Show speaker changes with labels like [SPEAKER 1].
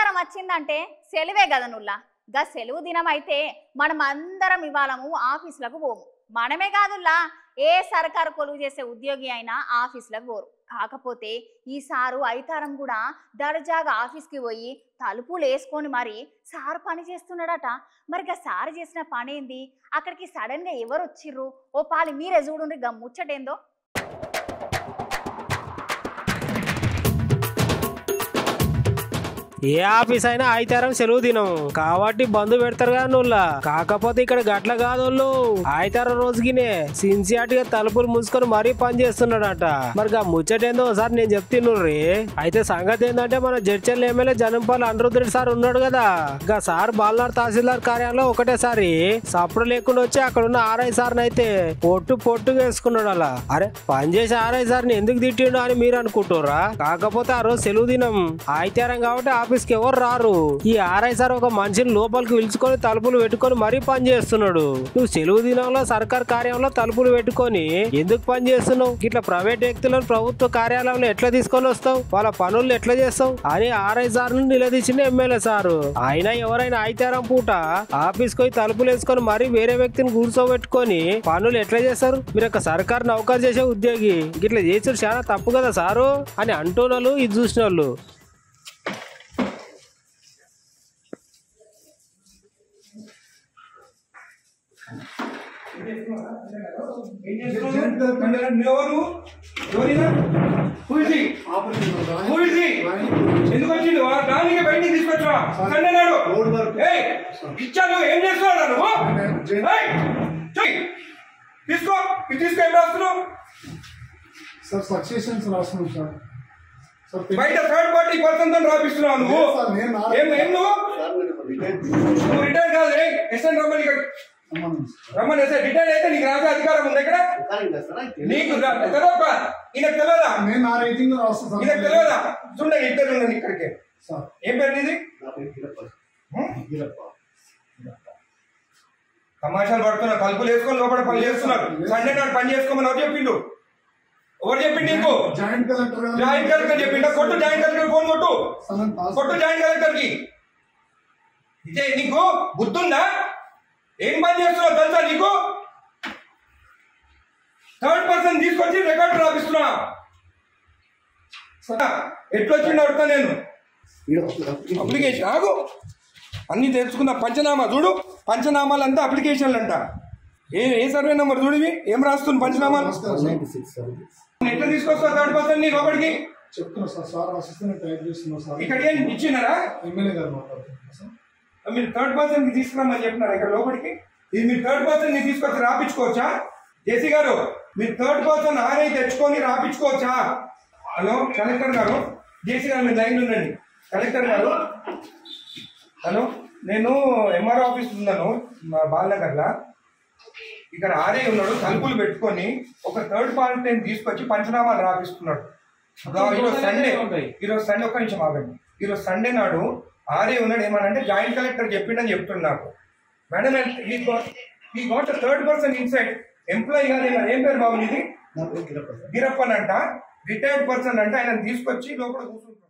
[SPEAKER 1] ఆదివారం వచ్చిందంటే సెలవే కదా నుల్లా. గా సెలవు దినం అయితే మనం అందరం ఇవాళము ఆఫీసులకు పోము. మనమే కాదుల్లా, ఏ సర్కారు కొలువు చేసే ఉద్యోగి అయినా ఆఫీసులకు పోరు. కాకపోతే ఈసారు ఐతారం కూడా దర్జాగా ఆఫీస్కి పోయి తలుపులు వేసుకొని మరి సార్ పని చేస్తున్నాడట. మరి సార్ చేసిన పని ఏంది, అక్కడికి సడన్ గా ఎవరు వచ్చిర్రు, ఓ పాలి మీరే చూడుండ్రి గా ముచ్చటేందో.
[SPEAKER 2] ఏ ఆఫీస్ అయినా ఆయితారం సెలవు దినం కాబట్టి బంధు పెడతారు కదా నువ్వులా. కాకపోతే ఇక్కడ గట్ల కాదు, ఆయితారం రోజుకినే సిన్సియార్టీగా తలుపులు మూసుకొని మరీ పని చేస్తున్నాడట. మరి గా ముచ్చటేందో ఒకసారి నేను చెప్తున్నాను. అయితే సంగతి ఏంటంటే మన జడ్చల్ ఎమ్మెల్యే జనంపాల్ అనిరుద్ధరెడ్డి సార్ ఉన్నాడు కదా, గా సార్ బాల్నార్ తహసీల్దార్ కార్యాలయంలో ఒకటేసారి సప్పుడు లేకుండా వచ్చి అక్కడ ఉన్న ఆర్ఐ సార్ని అయితే పొట్టు వేసుకున్నాడు. అలా అరే పని చేసి ఆర్ఐ సార్ని ఎందుకు తిట్టిండు అని మీరు అనుకుంటారా? కాకపోతే ఆ రోజు సెలవు దినం ఆయితారం కాబట్టి ఆఫీస్ కి ఎవరు రారు. ఈ ఆర్ఐ సార్ ఒక మనిషిని లోపలికి పిలుచుకొని తలుపులు పెట్టుకొని మరీ పని చేస్తున్నాడు. నువ్వు సెలవు దినంలో సర్కార్ కార్యాలయంలో తలుపులు పెట్టుకొని ఎందుకు పని చేస్తున్నావు? ఇట్లా ప్రైవేట్ వ్యక్తులను ప్రభుత్వ కార్యాలయంలో ఎట్లా తీసుకొని వస్తావు, వాళ్ళ పనులు ఎట్లా చేస్తావు అని ఆర్ఐ సార్ ను నిలదీసిన ఎమ్మెల్యే సారు. అయినా ఎవరైనా ఆయితారం పూట ఆఫీస్ కి తలుపులు వేసుకొని మరీ వేరే వ్యక్తిని కూర్చోబెట్టుకొని పనులు ఎట్లా చేస్తారు? మీరు ఒక సర్కార్ నౌకరు చేసే ఉద్యోగి ఇట్లా చేసారు చాలా తప్పు కదా సారు అని అంటున్నారు ఇది చూసిన వాళ్ళు.
[SPEAKER 3] ఎందుకు వచ్చిండు దానికి బయటికి తీసుకొచ్చా ఇచ్చాను. ఏం చేస్తున్నాడు తీసుకో తీసుకో. ఏం రాస్తున్నావు
[SPEAKER 4] సార్? సక్సెషన్స్ రాస్తున్నాం సార్.
[SPEAKER 3] బయట థర్డ్ పార్టీ పర్సన్ తో రాపిస్తున్నావు నువ్వు. నువ్వు రిటైర్ కాదు. ఎస్ఎన్ రమ్మని రమ్మని రిటైర్ అయితే నీకు రాసే అధికారం ఉంది ఇక్కడ. నీకు తెలియదా? ఈయనకు తెలియదా? ఈయనకు తెలియదా? చూడండి ఇద్దరు ఉండండి ఇక్కడికి. ఏం పేరు నీది? తమాషాలు పడుతున్నా. కలుపులు వేసుకొని లోపల పని చేస్తున్నారు. సండే నాడు పని చేసుకోమని ఎవరు చెప్పిండు? ఎవరు చెప్పిండు నీకు? జాయింట్ కలెక్టర్ చెప్పిండా? కొట్టు జాయింట్ కలెక్టర్ ఫోన్ కొట్టు. జాయింట్ కలెక్టర్ కి. ఇదే నీకు బుద్ధుందా? ఏం పని చేస్తున్నావు తెలుసా నీకు? థర్డ్ పర్సన్ తీసుకొచ్చి రికార్డు రాపిస్తున్నా. ఎట్లొచ్చిండు అడుగుతా నేను. అప్లికేషన్ ఆగు అన్ని తెలుసుకున్నా. పంచనామా చూడు. పంచనామాలు అంతా అప్లికేషన్లు అంట. ఏ సర్వే నెంబర్ చూడు. ఏం రాస్తుంది పంచనామాలు? ఎట్లా తీసుకొస్తావు థర్డ్ పర్సన్ ని లోపలికి? ఇక్కడ ఏం ఇచ్చినారా? మీరు థర్డ్ పర్సన్ కి తీసుకురామని చెప్పినారా ఇక్కడ లోపలికి? ఇది మీరు థర్డ్ పర్సన్ ని తీసుకొచ్చి రాపించుకోవచ్చా? జేసీ గారు మీరు థర్డ్ పర్సన్ ఆర్ఐ తెచ్చుకొని రాపించుకోవచ్చా? హలో కలెక్టర్ గారు, జేసీ గారు మీరు లైన్ ఉండండి. కలెక్టర్ గారు హలో, నేను ఎంఆర్ఓ ఆఫీస్ ఉన్నాను బాలనగర్లా. ఇక్కడ ఆర్ఐ ఉన్నాడు. తలుపులు పెట్టుకొని ఒక థర్డ్ పార్టీని తీసుకొచ్చి పంచనామాలు రాపిస్తున్నాడు. ఈరోజు సండే ఒక్క నిమిషం ఆగండి. ఈరోజు సండే నాడు ఆర్ఏ ఉన్నాడు. ఏమనంటే జాయింట్ కలెక్టర్ చెప్పిండని చెప్తున్నాడు. మేడం ఈ గోట్ థర్డ్ పర్సన్ ఇన్సైడ్ ఎంప్లాయీ కాదు. ఏం పేరు బాబు ఇది? గిరప్పన్ అంట. రిటైర్డ్ పర్సన్ అంటే ఆయన తీసుకొచ్చి లోపల కూర్చుంటాడు.